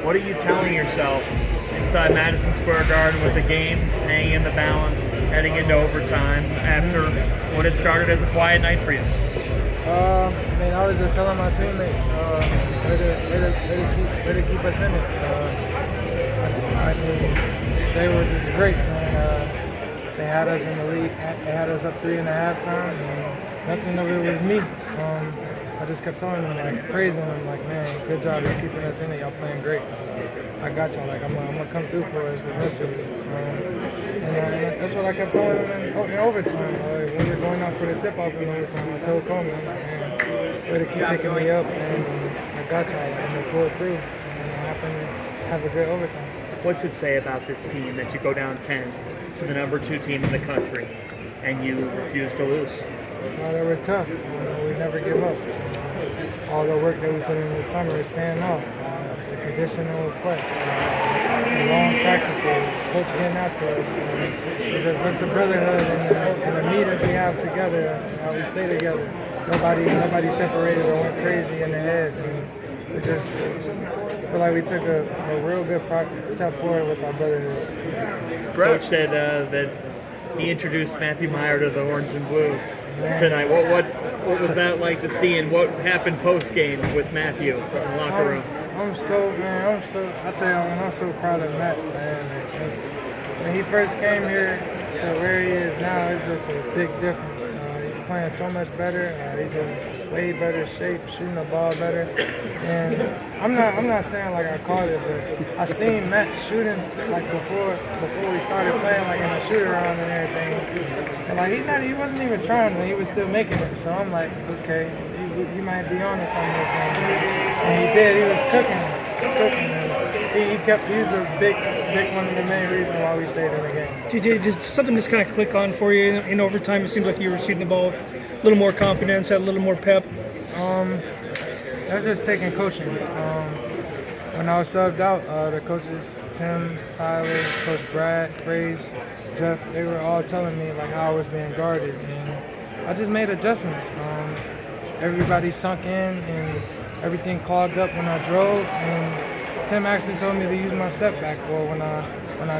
What are you telling yourself inside Madison Square Garden with the game hanging in the balance, heading into overtime after what had started as a quiet night for you? I was just telling my teammates, way to keep us in it. They were just great, man. They had us in the lead. They had us up 3 in the halftime, and nothing of it was me. I just kept telling them, like, praising them, like, man, good job, you're keeping us in it. Y'all playing great. I got y'all. Like, I'm gonna come through for us eventually. And that's what I kept telling them in overtime. When we were going out for the tip-off in overtime, I told Coleman, I'm like, man, way to keep picking me up, and I got y'all. Like, I'm gonna pull it through, and I happen to have a great overtime. What's it say about this team that you go down 10 to the number 2 team in the country and you refuse to lose? Well, they were tough. We never give up. All the work that we put in this summer is paying off. The conditioning was flex. Long practices, coach getting after us. It's just the brotherhood and the meetings we have together, and how we stay together. Nobody separated or went crazy in the head. And we just feel like we took a real good step forward with our brotherhood. Coach said that he introduced Matthew Meyer to the Orange and Blue tonight. What was that like to see, and what happened post game with Matthew in the locker room? I'm so proud of Matt, man. When he first came here to where he is now, it's just a big difference. He's playing so much better. He's in way better shape, shooting the ball better. And I'm not saying like I called it, but I seen Matt shooting like before we started playing, like in the shoot around and everything. And like he wasn't even trying, but he was still making it. So I'm like, okay, he might be on to something this game. And he did. He was cooking. He's a big one of the main reasons why we stayed in the game. TJ, did something just kind of click on for you in overtime? It seems like you were shooting the ball with a little more confidence, had a little more pep. I was just taking coaching. When I was subbed out, the coaches, Tim, Tyler, Coach Brad, Fraze, Jeff, they were all telling me like how I was being guarded, and I just made adjustments. Everybody sunk in and everything clogged up when I drove, and Tim actually told me to use my step back, or when I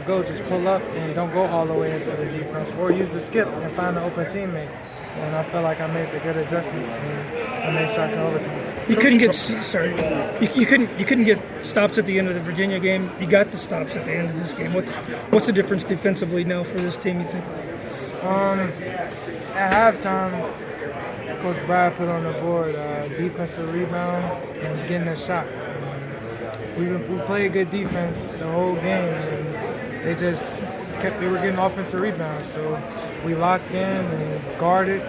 go, just pull up and don't go all the way into the defense, or use the skip and find an open teammate. And I felt like I made the good adjustments and I made shots in overtime. You couldn't get stops at the end of the Virginia game. You got the stops at the end of this game. What's the difference defensively now for this team, you think? At halftime, Coach Brad put on the board defensive rebound and getting a shot. We played good defense the whole game, and they were getting offensive rebounds. So we locked in and guarded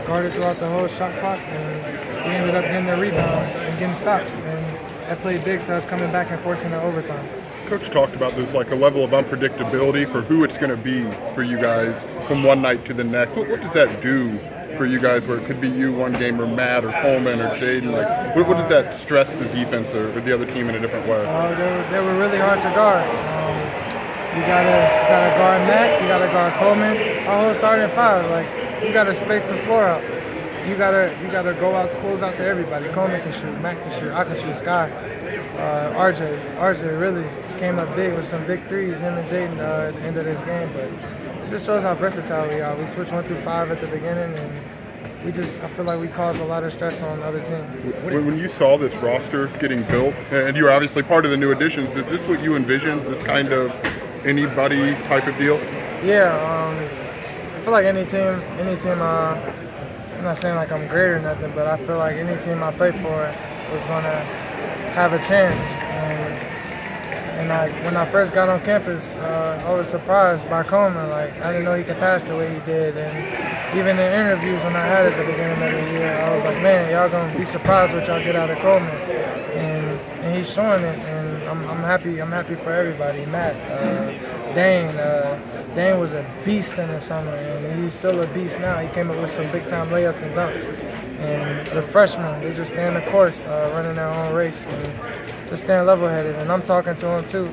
throughout the whole shot clock, and we ended up getting the rebound and getting stops. And that played big to us coming back and forcing the overtime. Coach talked about there's like a level of unpredictability for who it's going to be for you guys from one night to the next. What does that do for you guys, where it could be you one game, or Matt, or Coleman, or Jaden? Like, what does that stress the defense or the other team in a different way? They were really hard to guard. You gotta guard Matt, you gotta guard Coleman. Our whole starting five, like, you gotta space the floor out. You gotta go out to close out to everybody. Coleman can shoot, Matt can shoot, I can shoot, Sky. RJ really came up big with some big threes, him and Jaden at the end of this game. But it just shows how versatile we are. We switched 1 through 5 at the beginning, and I feel like we caused a lot of stress on other teams. When you saw this roster getting built, and you're obviously part of the new additions, is this what you envisioned, this kind of anybody type of deal? Yeah, I feel like any team. I'm not saying like I'm great or nothing, but I feel like any team I play for was gonna have a chance. And when I first got on campus, I was surprised by Coleman. Like, I didn't know he could pass the way he did. And even in interviews when I had it at the beginning of the year, I was like, man, y'all gonna be surprised what y'all get out of Coleman. And he's showing it, and I'm happy. I'm happy for everybody. Matt, Dane was a beast in the summer, and he's still a beast now. He came up with some big-time layups and dunks. And the freshmen, they just stay in the course, running their own race, and just staying level-headed. And I'm talking to them too,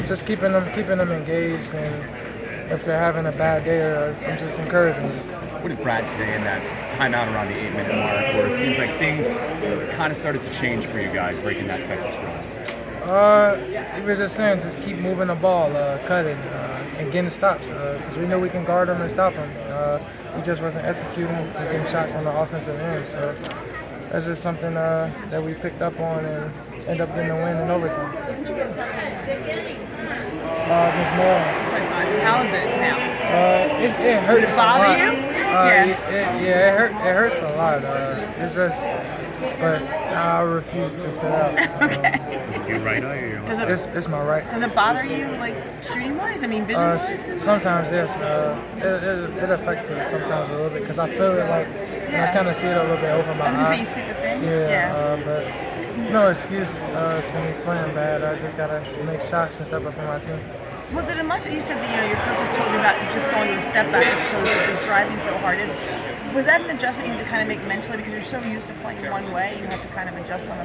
just keeping them engaged. And if they're having a bad day, I'm just encouraging them. What did Brad say in that timeout around the 8-minute mark, where it seems like things kind of started to change for you guys breaking that Texas run? He was just saying, just keep moving the ball, cutting, and getting stops, because we know we can guard him and stop him. He just wasn't executing and getting shots on the offensive end. So that's just something that we picked up on and end up getting a win in overtime. Against Maryland. So how is it now? It hurts Did it bother a lot. you? It hurts a lot. It's just, but I refuse to sit out. Your right eye or your left? Does it It's my right. does it bother you like shooting wise? I mean, vision wise? Sometimes, yes. It affects me sometimes a little bit because I feel it like, and I Yeah. kind of see it a little bit over my I was gonna say eye. you see the thing. But it's no excuse to me playing bad. I just gotta make shots and step up for my team. Was it a much? You said that your coaches told you about just going to a step back as opposed to just driving so hard. Was that an adjustment you had to kind of make mentally because you're so used to playing one way? You have to kind of adjust on the